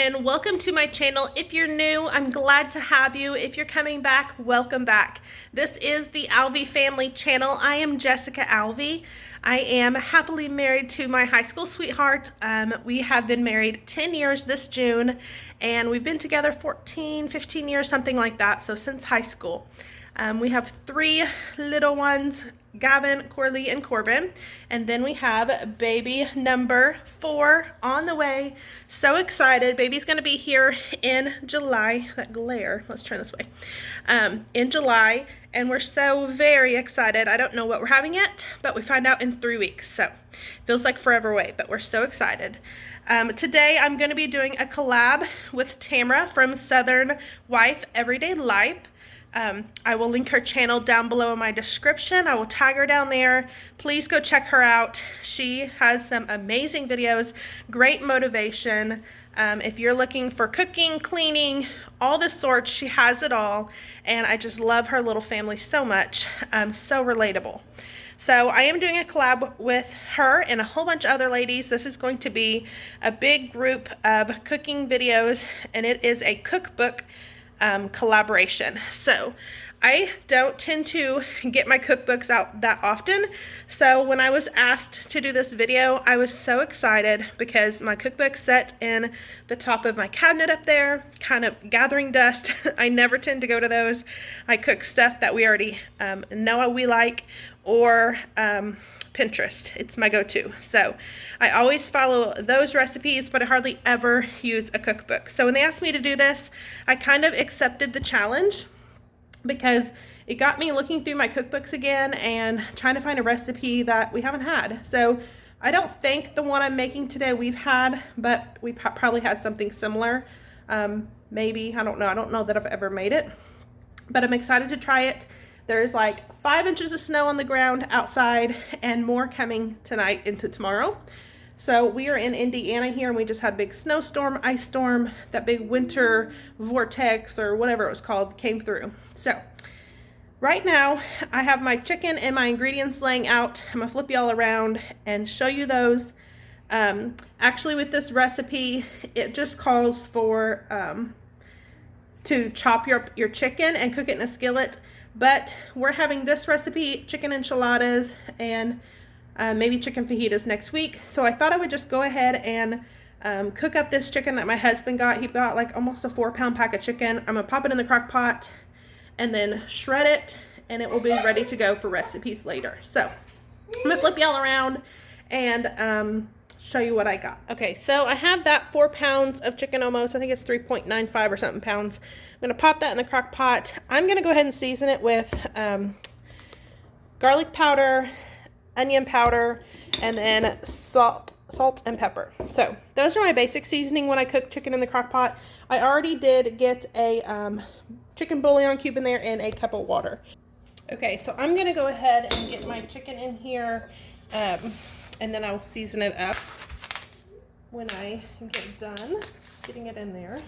and welcome to my channel. If you're new, I'm glad to have you. If you're coming back, welcome back. This is the Alvey family channel. I am Jessica Alvey. I am happily married to my high school sweetheart. We have been married 10 years this June, and we've been together 14, 15 years, something like that, so since high school. We have 3 little ones, Gavin, Corley, and Corbin. And then we have baby number 4 on the way. So excited. Baby's going to be here in July. That glare. Let's turn this way. In July. And we're so very excited. I don't know what we're having yet, but we find out in 3 weeks. So feels like forever away, but we're so excited. Today I'm going to be doing a collab with Tamara from Southern Wife Everyday Life. I will link her channel down below in my description. I will tag her down there. Please go check her out. She has some amazing videos, great motivation. If you're looking for cooking, cleaning, all the sorts, she has it all. And I just love her little family so much. So relatable. So I am doing a collab with her and a whole bunch of other ladies. This is going to be a big group of cooking videos, and it is a cookbook collaboration. So I don't tend to get my cookbooks out that often, so when I was asked to do this video, I was so excited because my cookbook's set in the top of my cabinet up there, kind of gathering dust. I never tend to go to those. I cook stuff that we already know we like, or Pinterest. It's my go-to. So I always follow those recipes, but I hardly ever use a cookbook. So when they asked me to do this, I kind of accepted the challenge because it got me looking through my cookbooks again and trying to find a recipe that we haven't had. So I don't think the one I'm making today we've had, but we've probably had something similar. Maybe, I don't know. I don't know that I've ever made it, but I'm excited to try it. There's like 5 inches of snow on the ground outside and more coming tonight into tomorrow. So we are in Indiana here, and we just had a big snowstorm, ice storm, that big winter vortex or whatever it was called came through. So right now I have my chicken and my ingredients laying out. I'm gonna flip y'all around and show you those. Actually with this recipe, it just calls for to chop your chicken and cook it in a skillet. But we're having this recipe, chicken enchiladas, and maybe chicken fajitas next week. So I thought I would just go ahead and cook up this chicken that my husband got. He got like almost a 4-pound pack of chicken. I'm gonna pop it in the crock pot and then shred it, and it will be ready to go for recipes later. So I'm gonna flip y'all around and show you what I got. Okay, so I have that 4 pounds of chicken almost. I think it's 3.95 or something pounds. I'm gonna pop that in the crock pot. I'm gonna go ahead and season it with garlic powder, onion powder, and then salt and pepper. So those are my basic seasoning when I cook chicken in the crock pot. I already did get a chicken bouillon cube in there and a cup of water. Okay, so I'm gonna go ahead and get my chicken in here, and then I'll season it up when I get done getting it in there.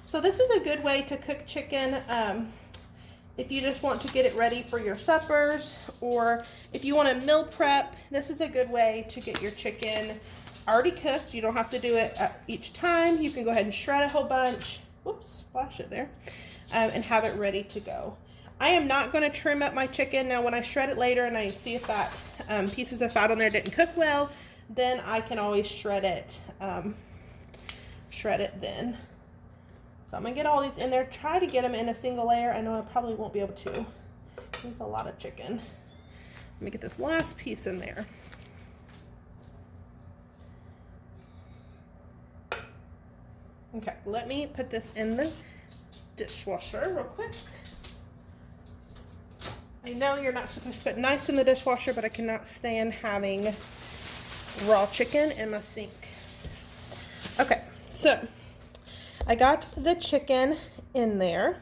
So this is a good way to cook chicken if you just want to get it ready for your suppers, or if you want to meal prep. This is a good way to get your chicken already cooked. You don't have to do it each time. You can go ahead and shred a whole bunch. Whoops, splash it there. And have it ready to go. I am not going to trim up my chicken. Now when I shred it later and I see if that pieces of fat on there didn't cook well, then I can always shred it then. So I'm going to get all these in there, try to get them in a single layer. I know I probably won't be able to. There's a lot of chicken. Let me get this last piece in there. Okay, let me put this in the dishwasher real quick. I know you're not supposed to put nice in the dishwasher, but I cannot stand having raw chicken in my sink. Okay, so I got the chicken in there.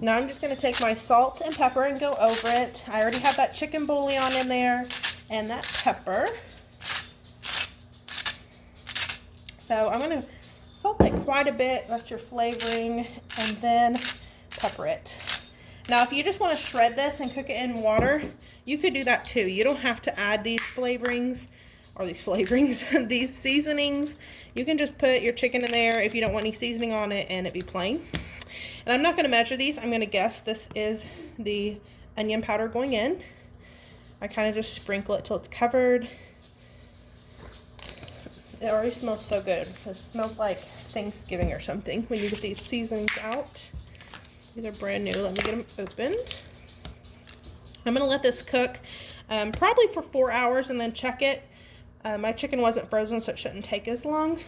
Now I'm just going to take my salt and pepper and go over it. I already have that chicken bouillon in there and that pepper. So I'm going to salt it quite a bit. That's your flavoring, and then pepper it. Now if you just want to shred this and cook it in water, you could do that too. You don't have to add these flavorings. or these flavorings, these seasonings. You can just put your chicken in there if you don't want any seasoning on it and it be plain. And I'm not going to measure these. I'm going to guess this is the onion powder going in. I kind of just sprinkle it till it's covered. It already smells so good. It smells like Thanksgiving or something when you get these seasonings out. These are brand new. Let me get them opened. I'm going to let this cook probably for 4 hours and then check it. My chicken wasn't frozen, so it shouldn't take as long.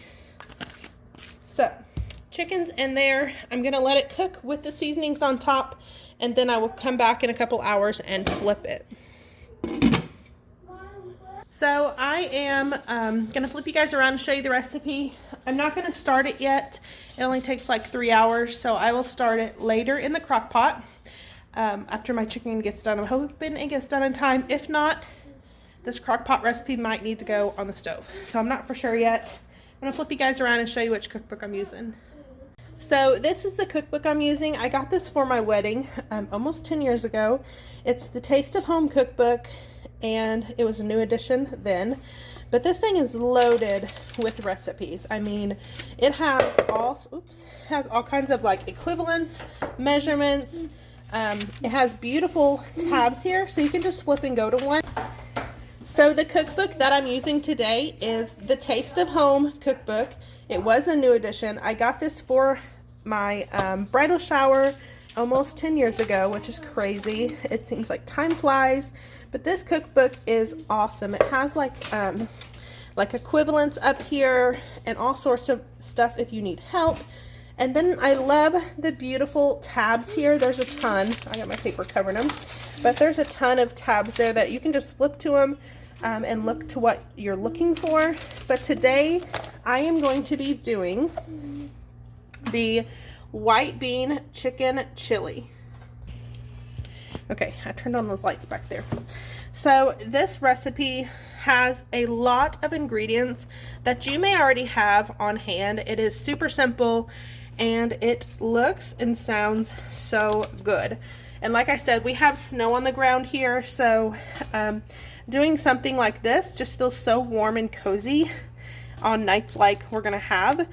So, chicken's in there. I'm going to let it cook with the seasonings on top, and then I will come back in a couple hours and flip it. So I am going to flip you guys around and show you the recipe. I'm not going to start it yet. It only takes like 3 hours, so I will start it later in the crock pot after my chicken gets done. I'm hoping it gets done in time. If not, this crock pot recipe might need to go on the stove. So I'm not for sure yet. I'm going to flip you guys around and show you which cookbook I'm using. So this is the cookbook I'm using. I got this for my wedding almost 10 years ago. It's the Taste of Home cookbook, and it was a new edition then. But this thing is loaded with recipes. I mean, it has all kinds of like equivalents, measurements. It has beautiful tabs here, so you can just flip and go to one. So the cookbook that I'm using today is the Taste of Home cookbook. It was a new edition. I got this for my bridal shower almost 10 years ago, which is crazy. It seems like time flies. But this cookbook is awesome. It has like equivalents up here and all sorts of stuff if you need help. And then I love the beautiful tabs here. There's a ton. I got my paper covering them. But there's a ton of tabs there that you can just flip to them and look to what you're looking for. But today I am going to be doing the white bean chicken chili. Okay, I turned on those lights back there. So this recipe has a lot of ingredients that you may already have on hand. It is super simple and it looks and sounds so good. And like I said, we have snow on the ground here, so doing something like this just feels so warm and cozy on nights like we're gonna have.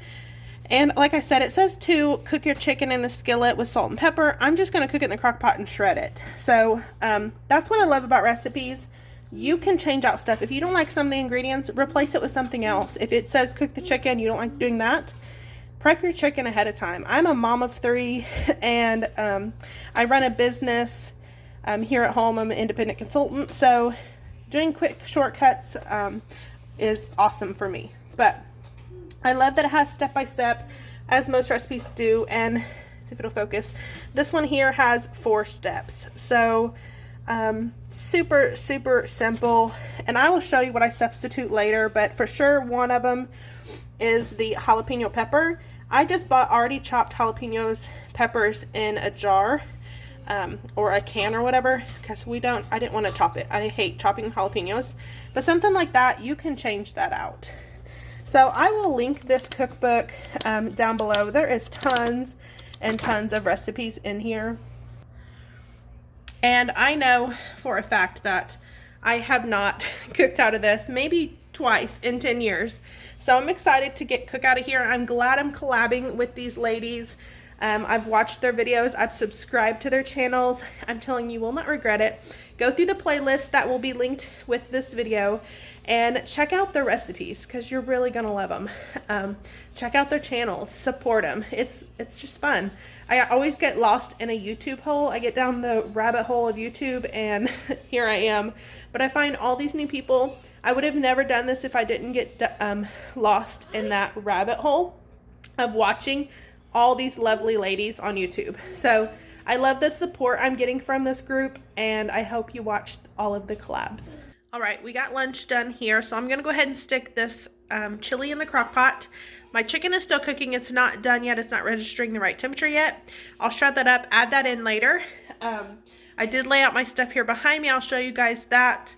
And like I said, it says to cook your chicken in a skillet with salt and pepper. I'm just going to cook it in the crock pot and shred it. So that's what I love about recipes. You can change out stuff. If you don't like some of the ingredients, replace it with something else. If it says cook the chicken, you don't like doing that, prep your chicken ahead of time. I'm a mom of 3 and I run a business here at home. I'm an independent consultant. So doing quick shortcuts is awesome for me. But I love that it has step-by-step, as most recipes do, and see if it'll focus. This one here has 4 steps. So super, super simple. And I will show you what I substitute later, but for sure one of them is the jalapeno pepper. I just bought already chopped peppers in a jar or a can or whatever, because I didn't want to chop it. I hate chopping jalapenos, but something like that, you can change that out. So I will link this cookbook down below. There is tons and tons of recipes in here. And I know for a fact that I have not cooked out of this maybe twice in 10 years. So I'm excited to cook out of here. I'm glad I'm collabing with these ladies. I've watched their videos. I've subscribed to their channels. I'm telling you, you will not regret it. Go through the playlist that will be linked with this video and check out their recipes because you're really going to love them. Check out their channels. Support them. It's just fun. I always get lost in a YouTube hole. I get down the rabbit hole of YouTube and here I am. But I find all these new people. I would have never done this if I didn't get lost in that rabbit hole of watching all these lovely ladies on YouTube. So I love the support I'm getting from this group, and I hope you watch all of the collabs. All right, we got lunch done here, so I'm gonna go ahead and stick this chili in the crock pot. My chicken is still cooking. It's not done yet. It's not registering the right temperature yet. I'll shred that up, add that in later. I did lay out my stuff here behind me. I'll show you guys that.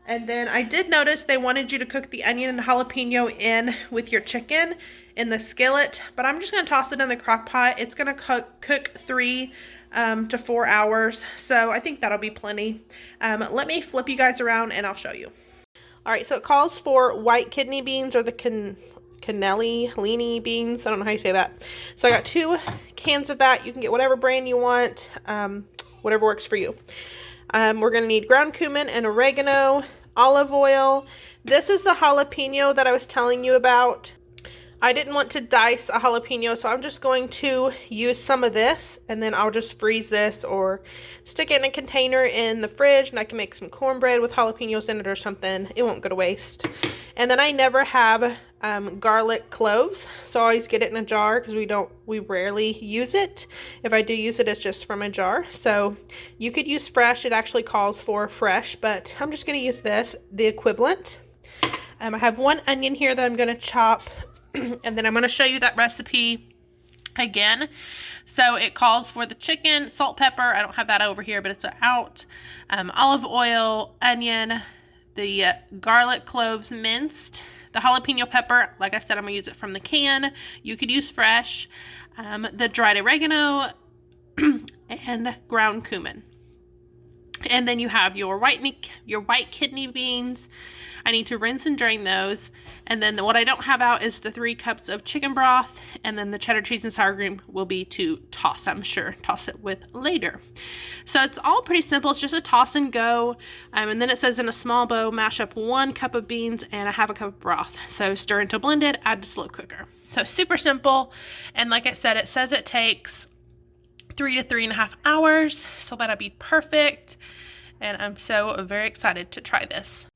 And then I did notice they wanted you to cook the onion and jalapeno in with your chicken in the skillet, but I'm just going to toss it in the crock pot. It's going to cook 3 to 4 hours, so I think that'll be plenty. Let me flip you guys around and I'll show you. All right, so it calls for white kidney beans or the cannellini beans. I don't know how you say that. So I got 2 cans of that. You can get whatever brand you want, whatever works for you. We're going to need ground cumin and oregano, olive oil. This is the jalapeno that I was telling you about. I didn't want to dice a jalapeno, so I'm just going to use some of this, and then I'll just freeze this or stick it in a container in the fridge, and I can make some cornbread with jalapenos in it or something. It won't go to waste. And then I never have garlic cloves, so I always get it in a jar because we rarely use it. If I do use it, it's just from a jar. So you could use fresh. It actually calls for fresh, but I'm just going to use this, the equivalent. I have 1 onion here that I'm going to chop. And then I'm going to show you that recipe again. So it calls for the chicken, salt, pepper. I don't have that over here, but it's out. Olive oil, onion, the garlic cloves minced, the jalapeno pepper. Like I said, I'm going to use it from the can. You could use fresh. The dried oregano and ground cumin. And then you have your white kidney beans. I need to rinse and drain those. And then what I don't have out is the 3 cups of chicken broth. And then the cheddar cheese and sour cream will be to toss, I'm sure. Toss it with later. So it's all pretty simple. It's just a toss and go. And then it says in a small bowl, mash up 1 cup of beans and a half a cup of broth. So stir until blended, add to slow cooker. So super simple. And like I said, it says it takes 3 to 3.5 hours. So that'll be perfect. And I'm so very excited to try this.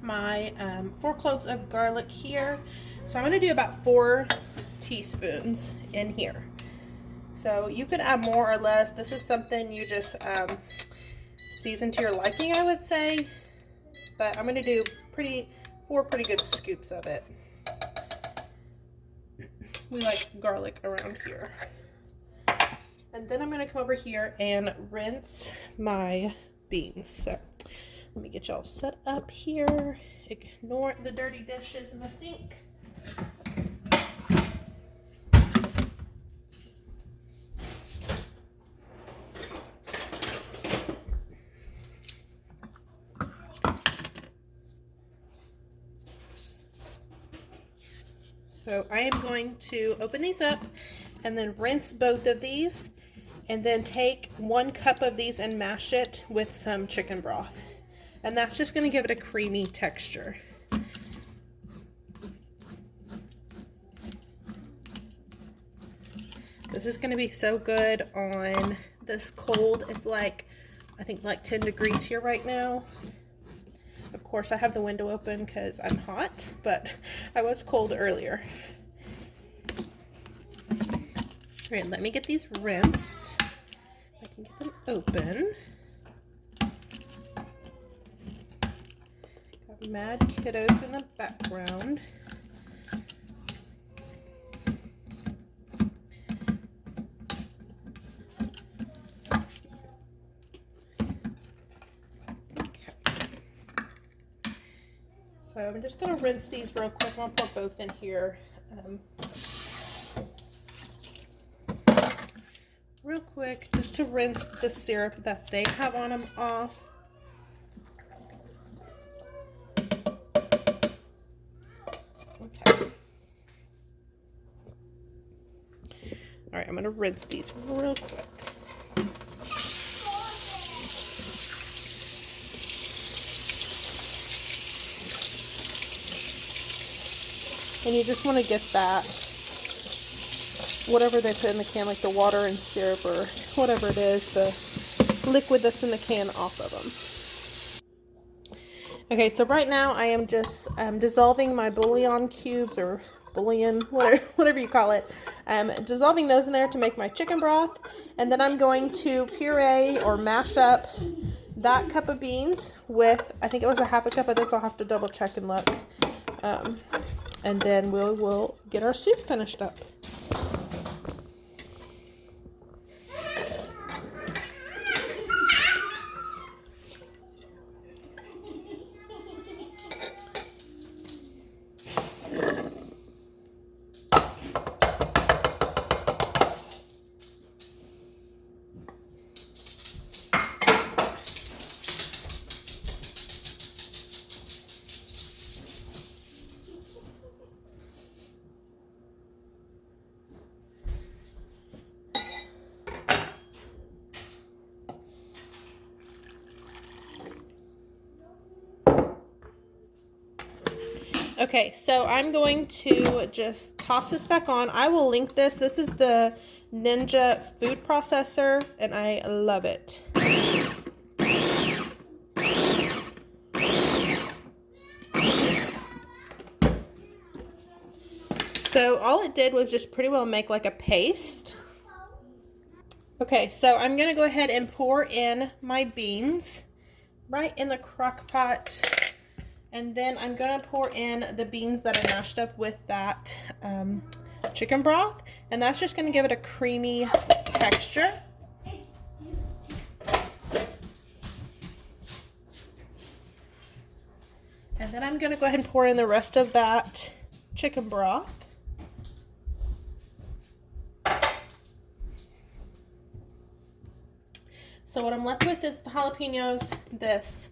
My 4 cloves of garlic here. So I'm going to do about 4 teaspoons in here. So you could add more or less. This is something you just season to your liking, I would say. But I'm going to do 4 pretty good scoops of it. We like garlic around here. And then I'm going to come over here and rinse my beans. So let me get y'all set up here. Ignore the dirty dishes in the sink. So I am going to open these up and then rinse both of these, and then take 1 cup of these and mash it with some chicken broth. And that's just going to give it a creamy texture. This is going to be so good on this cold. It's like, I think like 10 degrees here right now. Of course, I have the window open because I'm hot, but I was cold earlier. All right, let me get these rinsed. I can get them open. Got mad kiddos in the background. So I'm just going to rinse these real quick. I'll pour both in here. Real quick, just to rinse the syrup that they have on them off. Okay. All right, I'm going to rinse these real quick. And you just want to get that, whatever they put in the can, like the water and syrup or whatever it is, the liquid that's in the can, off of them. Okay, so right now I am just dissolving my bouillon cubes, or bouillon, whatever you call it. Dissolving those in there to make my chicken broth. And then I'm going to puree or mash up that cup of beans with, I think it was a half a cup of this. I'll have to double check and look. And then we'll get our soup finished up. Okay, so I'm going to just toss this back on. I will link this. This is the Ninja food processor, and I love it. So all it did was just pretty well make like a paste. Okay, so I'm going to go ahead and pour in my beans right in the crock pot. And then I'm going to pour in the beans that I mashed up with that chicken broth. And that's just going to give it a creamy texture. And then I'm going to go ahead and pour in the rest of that chicken broth. So what I'm left with is the jalapenos, this.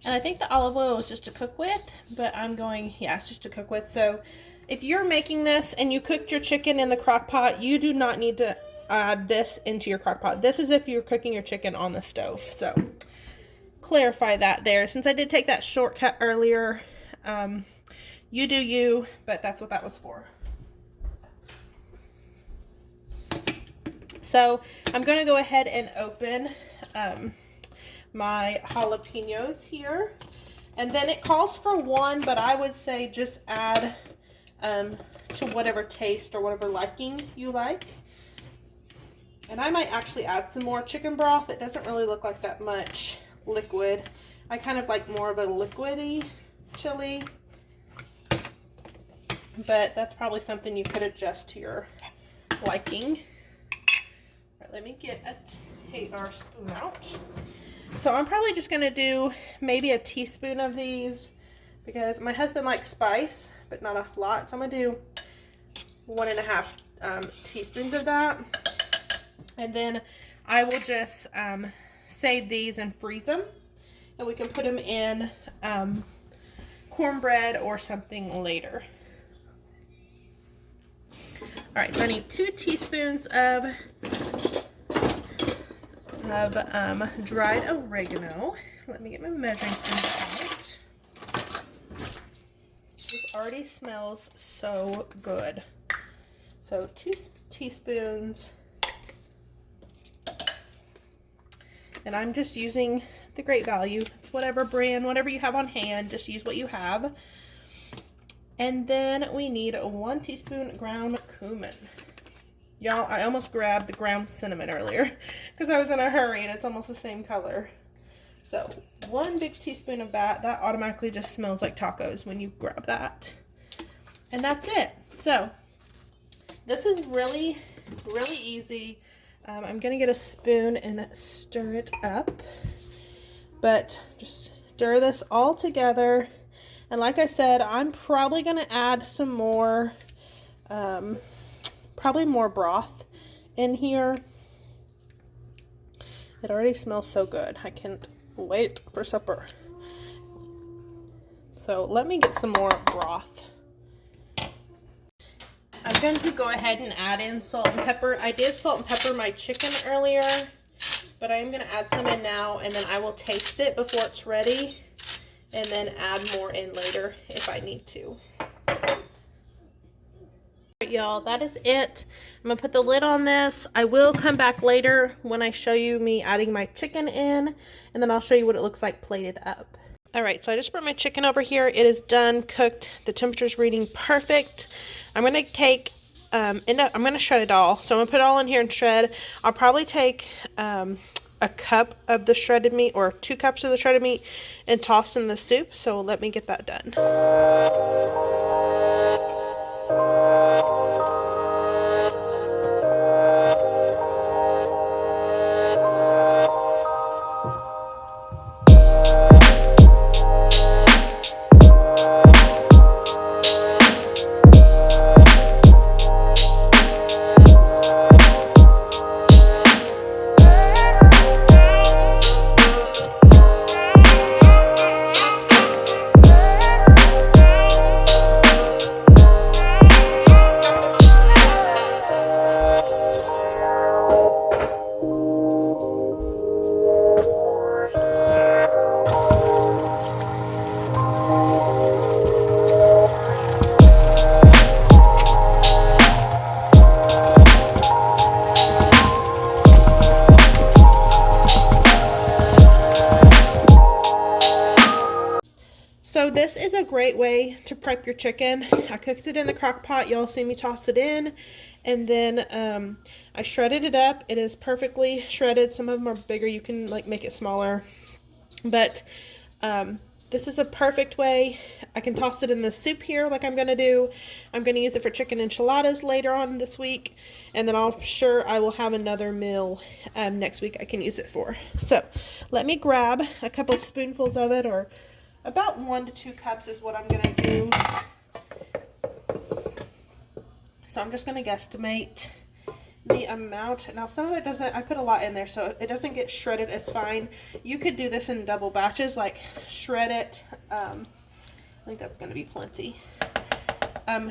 And I think the olive oil is just to cook with, but I'm going, yeah, it's just to cook with. So if you're making this and you cooked your chicken in the crock pot, you do not need to add this into your crock pot. This is if you're cooking your chicken on the stove. So clarify that there. Since I did take that shortcut earlier, you do you, but that's what that was for. So I'm going to go ahead and open my jalapenos here, and then it calls for one, but I would say just add to whatever taste or whatever liking you like. And I might actually add some more chicken broth. It doesn't really look like that much liquid. I kind of like more of a liquidy chili, but that's probably something you could adjust to your liking. All right, let me get our spoon out. So I'm probably just going to do maybe a teaspoon of these because my husband likes spice, but not a lot. So I'm going to do 1.5 teaspoons of that. And then I will just save these and freeze them. And we can put them in cornbread or something later. All right, so I need 2 teaspoons of dried oregano. Let me get my measuring spoon out. This already smells so good. So 2 teaspoons. And I'm just using the Great Value. It's whatever brand, whatever you have on hand. Just use what you have. And then we need 1 teaspoon ground cumin. Y'all, I almost grabbed the ground cinnamon earlier because I was in a hurry and it's almost the same color. So 1 big teaspoon of that. That automatically just smells like tacos when you grab that. And that's it. So this is really, really easy. I'm going to get a spoon and stir it up. But just stir this all together. And like I said, I'm probably going to add some more, probably more broth in here. It already smells so good. I can't wait for supper. So let me get some more broth. I'm going to go ahead and add in salt and pepper. I did salt and pepper my chicken earlier, but I am going to add some in now, and then I will taste it before it's ready, and then add more in later if I need to. Y'all, that is it. I'm gonna put the lid on this. I will come back later when I show you me adding my chicken in, and then I'll show you what it looks like plated up. All right, so I just brought my chicken over here. It is done cooked. The temperature's reading perfect. I'm gonna take I'm gonna shred it all. So I'm gonna put it all in here and shred. I'll probably take a cup of the shredded meat, or 2 cups of the shredded meat, and toss in the soup. So let me get that done. So this is a great way to prep your chicken. I cooked it in the crock pot. Y'all see me toss it in. And then I shredded it up. It is perfectly shredded. Some of them are bigger. You can like make it smaller. But this is a perfect way. I can toss it in the soup here like I'm going to do. I'm going to use it for chicken enchiladas later on this week. And then I'm sure I will have another meal next week I can use it for. So let me grab a couple spoonfuls of it, or about 1 to 2 cups is what I'm going to do. So I'm just going to guesstimate the amount. Now some of it doesn't, I put a lot in there, so it doesn't get shredded. It's fine. You could do this in double batches, like shred it. I think that's going to be plenty.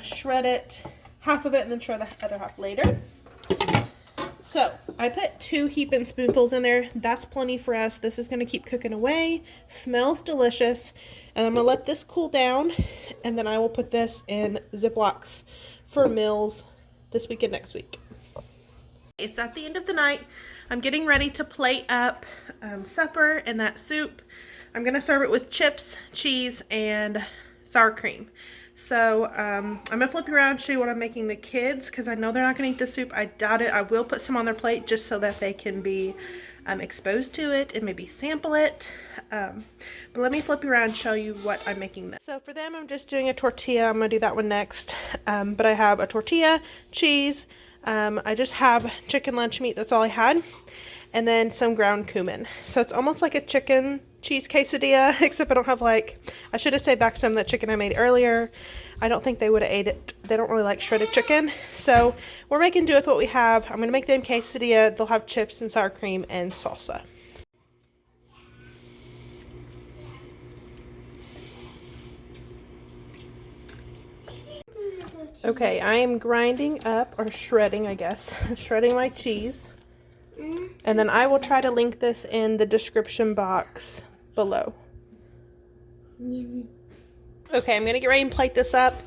Shred it, half of it, and then shred the other half later. So I put 2 heaping spoonfuls in there. That's plenty for us. This is going to keep cooking away. Smells delicious. And I'm going to let this cool down, and then I will put this in Ziplocs for meals this week and next week. It's at the end of the night. I'm getting ready to plate up supper and that soup. I'm going to serve it with chips, cheese, and sour cream. So I'm going to flip you around and show you what I'm making the kids, because I know they're not going to eat the soup. I doubt it. I will put some on their plate just so that they can be exposed to it and maybe sample it. But let me flip you around and show you what I'm making them. So for them, I'm just doing a tortilla. I'm going to do that one next. But I have a tortilla, cheese. I just have chicken lunch meat. That's all I had. And then some ground cumin. So it's almost like a chicken cheese quesadilla, except I don't have I should have saved back some of that chicken I made earlier. I don't think they would have ate it. They don't really like shredded chicken. So we're making do with what we have. I'm going to make them quesadilla. They'll have chips and sour cream and salsa. Okay, I am grinding up, or shredding, I guess, shredding my cheese. And then I will try to link this in the description box below. Okay, I'm going to get ready and plate this up.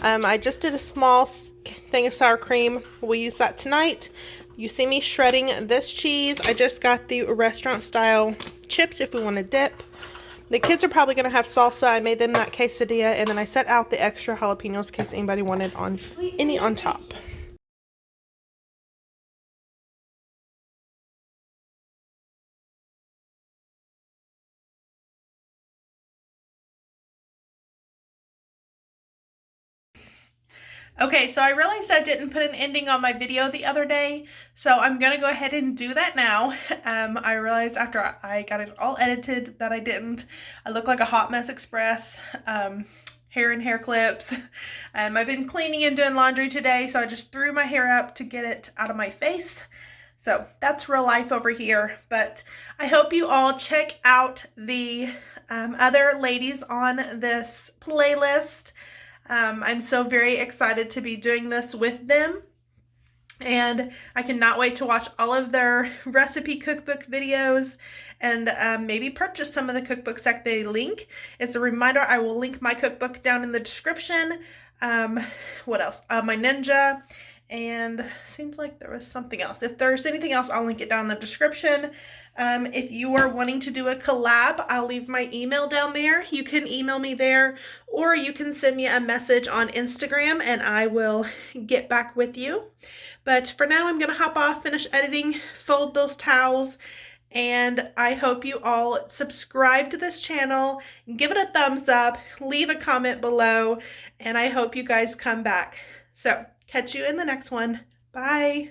I just did a small thing of sour cream. We'll use that tonight. You see me shredding this cheese. I just got the restaurant style chips if we want to dip. The kids are probably going to have salsa. I made them that quesadilla, and then I set out the extra jalapenos in case anybody wanted any on top. Okay, so I realized I didn't put an ending on my video the other day, so I'm gonna go ahead and do that now. I realized after I got it all edited that I didn't. I look like a hot mess express. Hair and hair clips. I've been cleaning and doing laundry today, so I just threw my hair up to get it out of my face. So that's real life over here, but I hope you all check out the other ladies on this playlist. I'm so very excited to be doing this with them, and I cannot wait to watch all of their recipe cookbook videos and maybe purchase some of the cookbooks that they link. It's a reminder, I will link my cookbook down in the description. What else? My Ninja, and seems like there was something else. If there's anything else, I'll link it down in the description. If you are wanting to do a collab, I'll leave my email down there. You can email me there, or you can send me a message on Instagram and I will get back with you. But for now, I'm going to hop off, finish editing, fold those towels, and I hope you all subscribe to this channel, give it a thumbs up, leave a comment below, and I hope you guys come back. So, catch you in the next one. Bye.